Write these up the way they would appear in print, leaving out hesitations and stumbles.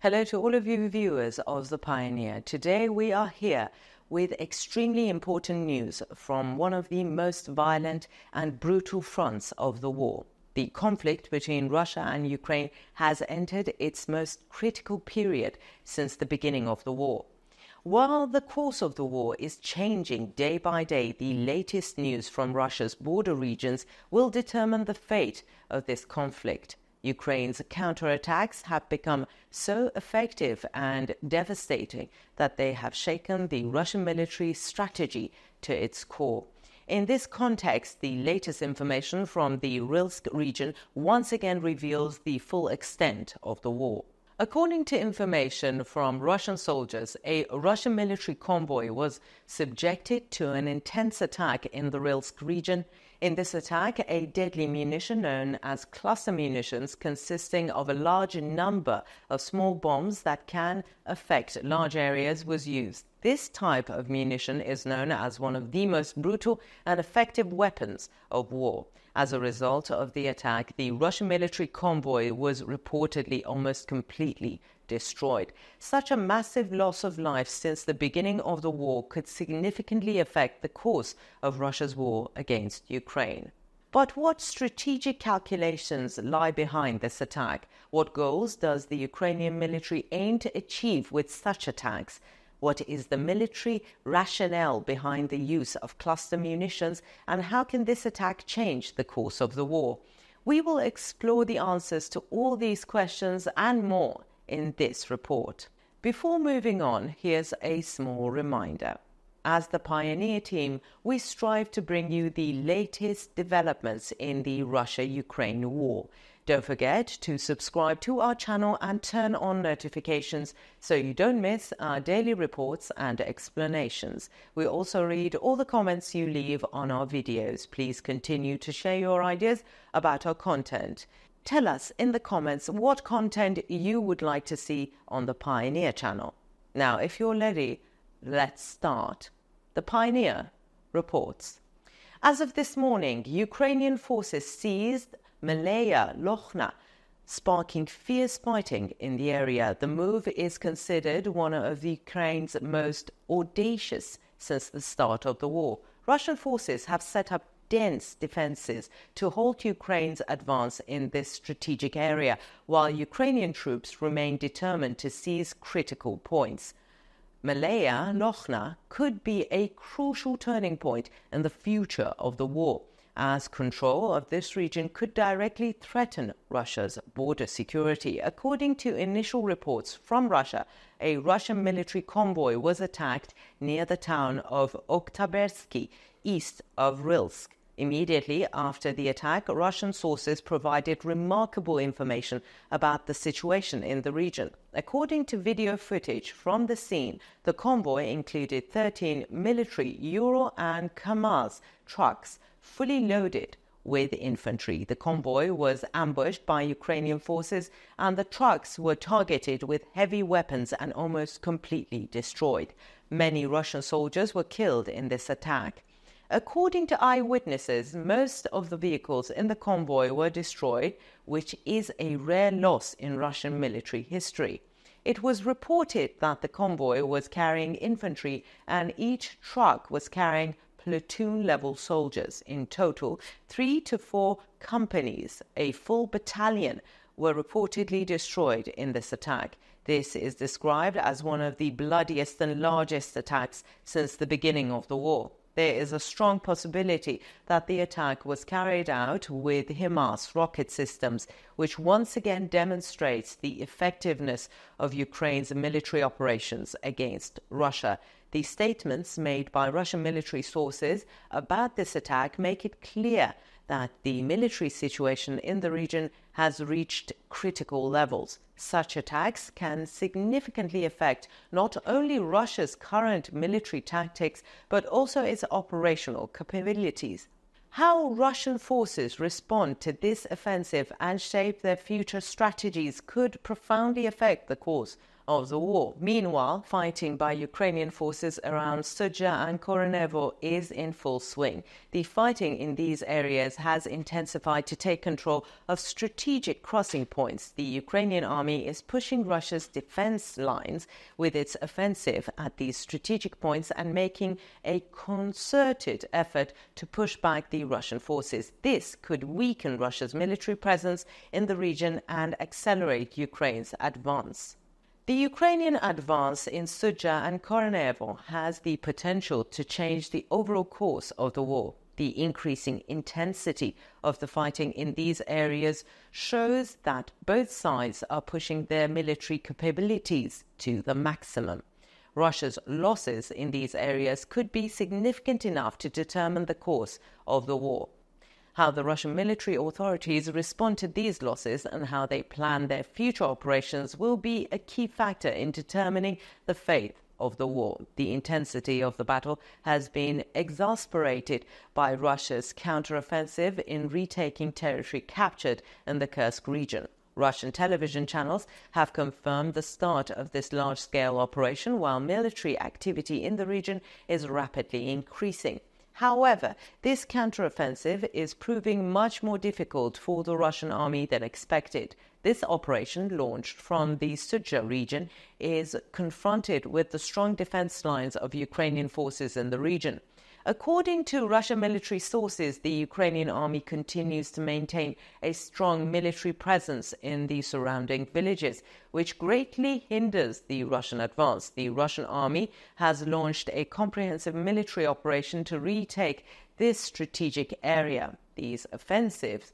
Hello to all of you viewers of The Pioneer. Today we are here with extremely important news from one of the most violent and brutal fronts of the war. The conflict between Russia and Ukraine has entered its most critical period since the beginning of the war. While the course of the war is changing day by day, the latest news from Russia's border regions will determine the fate of this conflict. Ukraine's counterattacks have become so effective and devastating that they have shaken the Russian military strategy to its core. In this context, the latest information from the Rilsk region once again reveals the full extent of the war. According to information from Russian soldiers, a Russian military convoy was subjected to an intense attack in the Rilsk region. In this attack, a deadly munition known as cluster munitions, consisting of a large number of small bombs that can affect large areas, was used. This type of munition is known as one of the most brutal and effective weapons of war. As a result of the attack, the Russian military convoy was reportedly almost completely destroyed. Such a massive loss of life since the beginning of the war could significantly affect the course of Russia's war against Ukraine. But what strategic calculations lie behind this attack? What goals does the Ukrainian military aim to achieve with such attacks? What is the military rationale behind the use of cluster munitions, and how can this attack change the course of the war? We will explore the answers to all these questions and more in this report. Before moving on, here's a small reminder. As the Pioneer team, we strive to bring you the latest developments in the Russia-Ukraine war. Don't forget to subscribe to our channel and turn on notifications so you don't miss our daily reports and explanations. We also read all the comments you leave on our videos. Please continue to share your ideas about our content. Tell us in the comments what content you would like to see on the Pioneer channel. Now, if you're ready, let's start. The Pioneer reports. As of this morning, Ukrainian forces seized Malaya Lochna, sparking fierce fighting in the area. The move is considered one of Ukraine's most audacious since the start of the war. Russian forces have set up dense defenses to halt Ukraine's advance in this strategic area, while Ukrainian troops remain determined to seize critical points. Malaya Lochna could be a crucial turning point in the future of the war, as control of this region could directly threaten Russia's border security. According to initial reports from Russia, a Russian military convoy was attacked near the town of Oktyabrski, east of Rilsk. Immediately after the attack, Russian sources provided remarkable information about the situation in the region. According to video footage from the scene, the convoy included 13 military Ural and Kamaz trucks, fully loaded with infantry. The convoy was ambushed by Ukrainian forces, and the trucks were targeted with heavy weapons and almost completely destroyed. Many Russian soldiers were killed in this attack. According to eyewitnesses, most of the vehicles in the convoy were destroyed, which is a rare loss in Russian military history. It was reported that the convoy was carrying infantry and each truck was carrying platoon-level soldiers. In total, 3 to 4 companies, a full battalion, were reportedly destroyed in this attack. This is described as one of the bloodiest and largest attacks since the beginning of the war. There is a strong possibility that the attack was carried out with HIMARS rocket systems, which once again demonstrates the effectiveness of Ukraine's military operations against Russia. The statements made by Russian military sources about this attack make it clear that the military situation in the region has reached critical levels. Such attacks can significantly affect not only Russia's current military tactics, but also its operational capabilities. How Russian forces respond to this offensive and shape their future strategies could profoundly affect the course of the war. Meanwhile, fighting by Ukrainian forces around Sudzha and Koronevo is in full swing. The fighting in these areas has intensified to take control of strategic crossing points. The Ukrainian army is pushing Russia's defense lines with its offensive at these strategic points and making a concerted effort to push back the Russian forces. This could weaken Russia's military presence in the region and accelerate Ukraine's advance. The Ukrainian advance in Sudzha and Koronevo has the potential to change the overall course of the war. The increasing intensity of the fighting in these areas shows that both sides are pushing their military capabilities to the maximum. Russia's losses in these areas could be significant enough to determine the course of the war. How the Russian military authorities respond to these losses and how they plan their future operations will be a key factor in determining the fate of the war. The intensity of the battle has been exacerbated by Russia's counteroffensive in retaking territory captured in the Kursk region. Russian television channels have confirmed the start of this large-scale operation, while military activity in the region is rapidly increasing. However, this counteroffensive is proving much more difficult for the Russian army than expected. This operation, launched from the Sudzha region, is confronted with the strong defense lines of Ukrainian forces in the region. According to Russian military sources, the Ukrainian army continues to maintain a strong military presence in the surrounding villages, which greatly hinders the Russian advance. The Russian army has launched a comprehensive military operation to retake this strategic area. These offensives,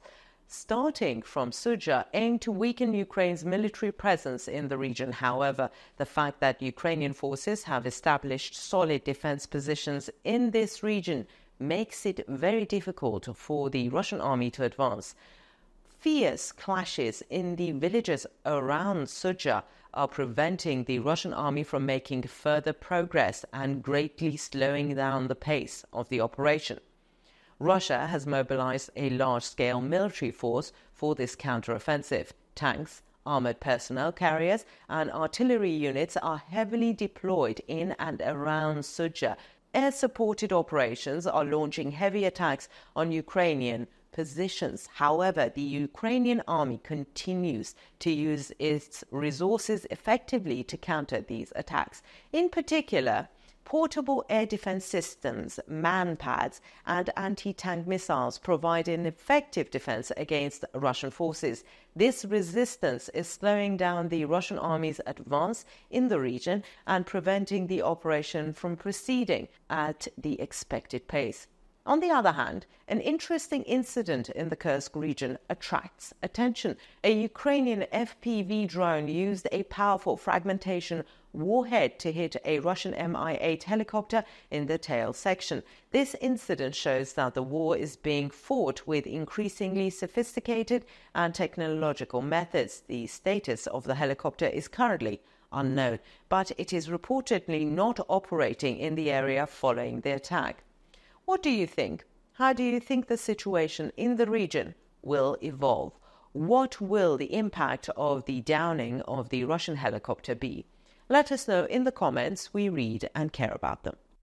starting from Sudzha, aim to weaken Ukraine's military presence in the region. However, the fact that Ukrainian forces have established solid defense positions in this region makes it very difficult for the Russian army to advance. Fierce clashes in the villages around Sudzha are preventing the Russian army from making further progress and greatly slowing down the pace of the operation. Russia has mobilized a large-scale military force for this counteroffensive. Tanks, armored personnel carriers, and artillery units are heavily deployed in and around Sudzha. Air-supported operations are launching heavy attacks on Ukrainian positions. However, the Ukrainian army continues to use its resources effectively to counter these attacks. In particular, portable air defense systems, man-pads, and anti-tank missiles provide an effective defense against Russian forces. This resistance is slowing down the Russian army's advance in the region and preventing the operation from proceeding at the expected pace. On the other hand, an interesting incident in the Kursk region attracts attention. A Ukrainian FPV drone used a powerful fragmentation warhead to hit a Russian Mi-8 helicopter in the tail section. This incident shows that the war is being fought with increasingly sophisticated and technological methods. The status of the helicopter is currently unknown, but it is reportedly not operating in the area following the attack. What do you think? How do you think the situation in the region will evolve? What will the impact of the downing of the Russian helicopter be? Let us know in the comments. We read and care about them.